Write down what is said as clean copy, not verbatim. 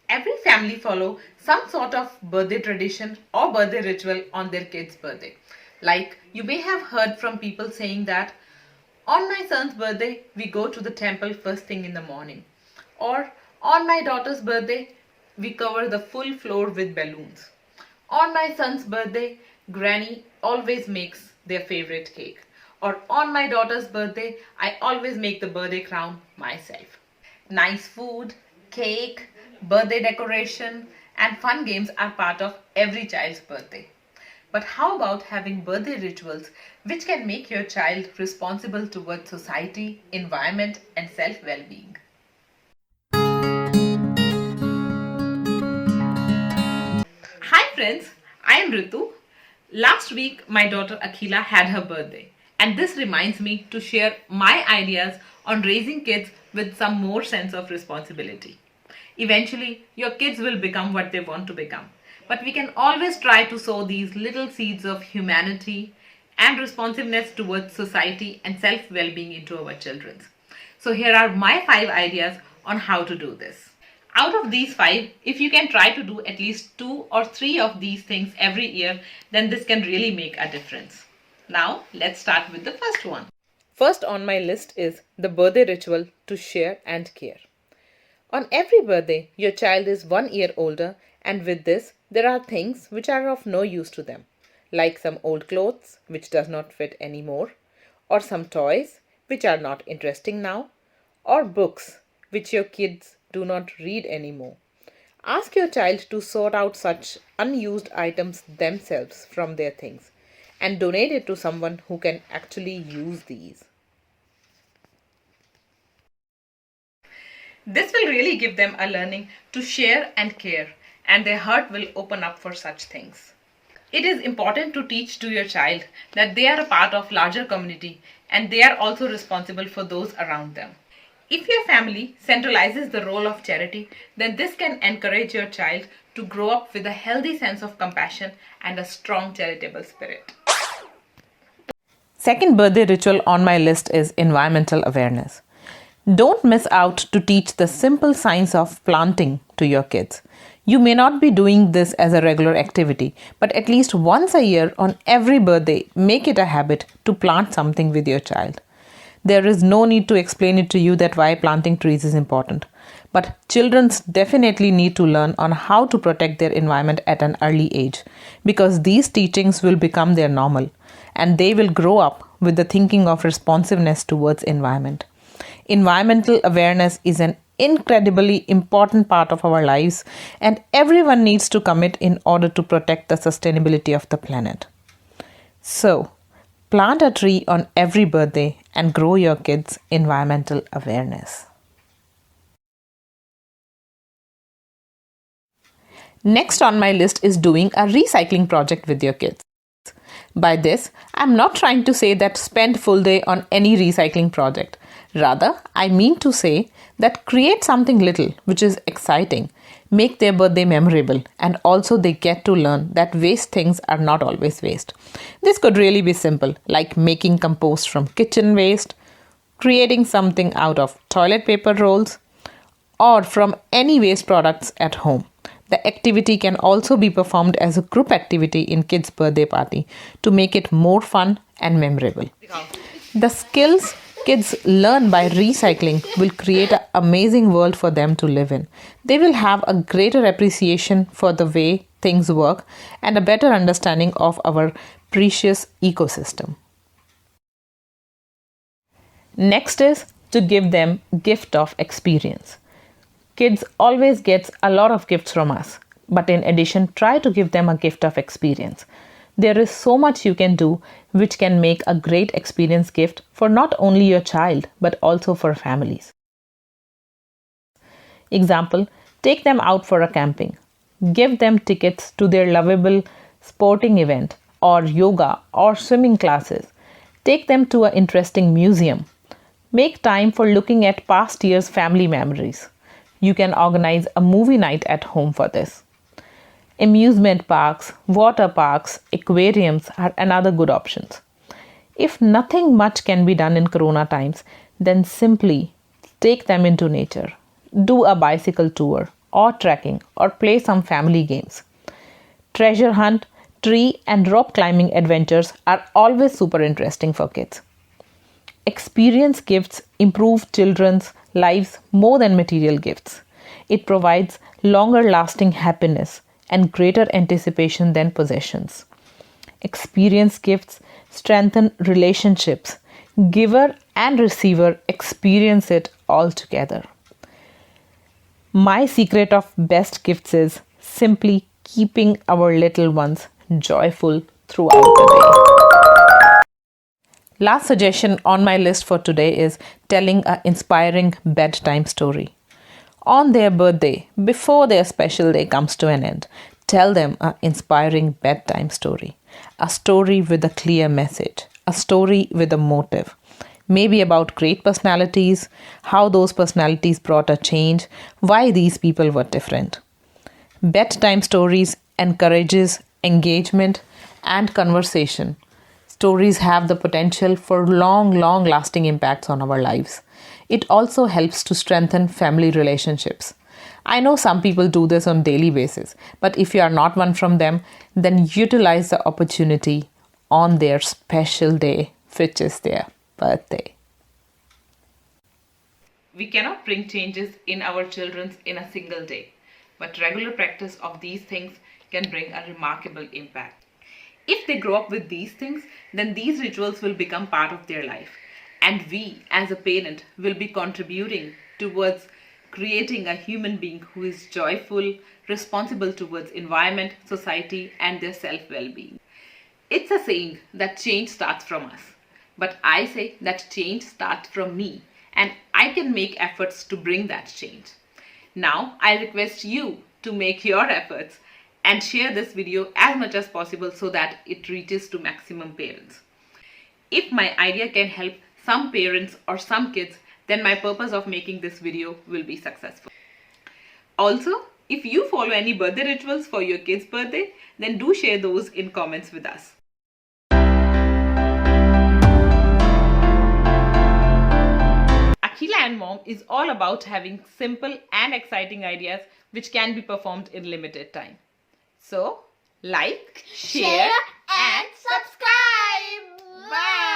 Every family follow some sort of birthday tradition or birthday ritual on their kid's birthday. Like you may have heard from people saying that on my son's birthday we go to the temple first thing in the morning, or on my daughter's birthday we cover the full floor with balloons. On my son's birthday, Granny always makes their favorite cake. Or on my daughter's birthday, I always make the birthday crown myself. Nice food, cake, birthday decoration, and fun games are part of every child's birthday. But how about having birthday rituals which can make your child responsible towards society, environment, and self well being? Hi friends, I am Ritu. Last week my daughter Akhila had her birthday, and this reminds me to share my ideas on raising kids with some more sense of responsibility. Eventually, your kids will become what they want to become, but we can always try to sow these little seeds of humanity and responsiveness towards society and self well being into our children. So, here are my 5 ideas on how to do this. Out of these 5, if you can try to do at least 2 or 3 of these things every year, then this can really make a difference. Now, let's start with the first one. First on my list is the birthday ritual to share and care. On every birthday, your child is 1 year older, and with this, there are things which are of no use to them, like some old clothes which does not fit anymore, or some toys which are not interesting now, or books which your kids do not read anymore. Ask your child to sort out such unused items themselves from their things and donate it to someone who can actually use these. This will really give them a learning to share and care, and their heart will open up for such things. It is important to teach to your child that they are a part of larger community and they are also responsible for those around them. If your family centralizes the role of charity, then this can encourage your child to grow up with a healthy sense of compassion and a strong charitable spirit. Second birthday ritual on my list is environmental awareness. Don't miss out to teach the simple science of planting to your kids. You may not be doing this as a regular activity, but at least once a year on every birthday, make it a habit to plant something with your child. There is no need to explain it to you that why planting trees is important. But children definitely need to learn on how to protect their environment at an early age, because these teachings will become their normal and they will grow up with the thinking of responsiveness towards environment. Environmental awareness is an incredibly important part of our lives, and everyone needs to commit in order to protect the sustainability of the planet. So, plant a tree on every birthday and grow your kids' environmental awareness. Next on my list is doing a recycling project with your kids. By this, I'm not trying to say that spend full day on any recycling project. Rather, I mean to say that create something little which is exciting, make their birthday memorable, and also they get to learn that waste things are not always waste. This could really be simple, like making compost from kitchen waste, creating something out of toilet paper rolls, or from any waste products at home. The activity can also be performed as a group activity in kids' birthday party to make it more fun and memorable. The skills kids learn by recycling will create an amazing world for them to live in. They will have a greater appreciation for the way things work and a better understanding of our precious ecosystem. Next is to give them gift of experience. Kids always get a lot of gifts from us, but in addition, try to give them a gift of experience. There is so much you can do which can make a great experience gift for not only your child but also for families. Example, take them out for a camping. Give them tickets to their lovable sporting event or yoga or swimming classes. Take them to an interesting museum. Make time for looking at past year's family memories. You can organize a movie night at home for this. Amusement parks, water parks, aquariums are another good options. If nothing much can be done in Corona times, then simply take them into nature. Do a bicycle tour, or trekking, or play some family games. Treasure hunt, tree, and rope climbing adventures are always super interesting for kids. Experience gifts improve children's lives more than material gifts. It provides longer lasting happiness and greater anticipation than possessions. Experience gifts strengthen relationships. Giver and receiver experience it all together. My secret of best gifts is simply keeping our little ones joyful throughout the day. Last suggestion on my list for today is telling an inspiring bedtime story. On their birthday, before their special day comes to an end, tell them an inspiring bedtime story. A story with a clear message, a story with a motive. Maybe about great personalities, how those personalities brought a change, why these people were different. Bedtime stories encourages engagement and conversation. Stories have the potential for long lasting impacts on our lives. It also helps to strengthen family relationships. I know some people do this on daily basis, but if you are not one from them, then utilize the opportunity on their special day, which is their birthday. We cannot bring changes in our children in a single day, but regular practice of these things can bring a remarkable impact. If they grow up with these things, then these rituals will become part of their life. And we, as a parent, will be contributing towards creating a human being who is joyful, responsible towards environment, society, and their self-well-being. It's a saying that change starts from us. But I say that change starts from me, and I can make efforts to bring that change. Now, I request you to make your efforts and share this video as much as possible so that it reaches to maximum parents. If my idea can help some parents or some kids, then my purpose of making this video will be successful. Also, if you follow any birthday rituals for your kid's birthday, then do share those in comments with us. Akhila and Mom is all about having simple and exciting ideas which can be performed in limited time. So, like, share, and subscribe. Bye.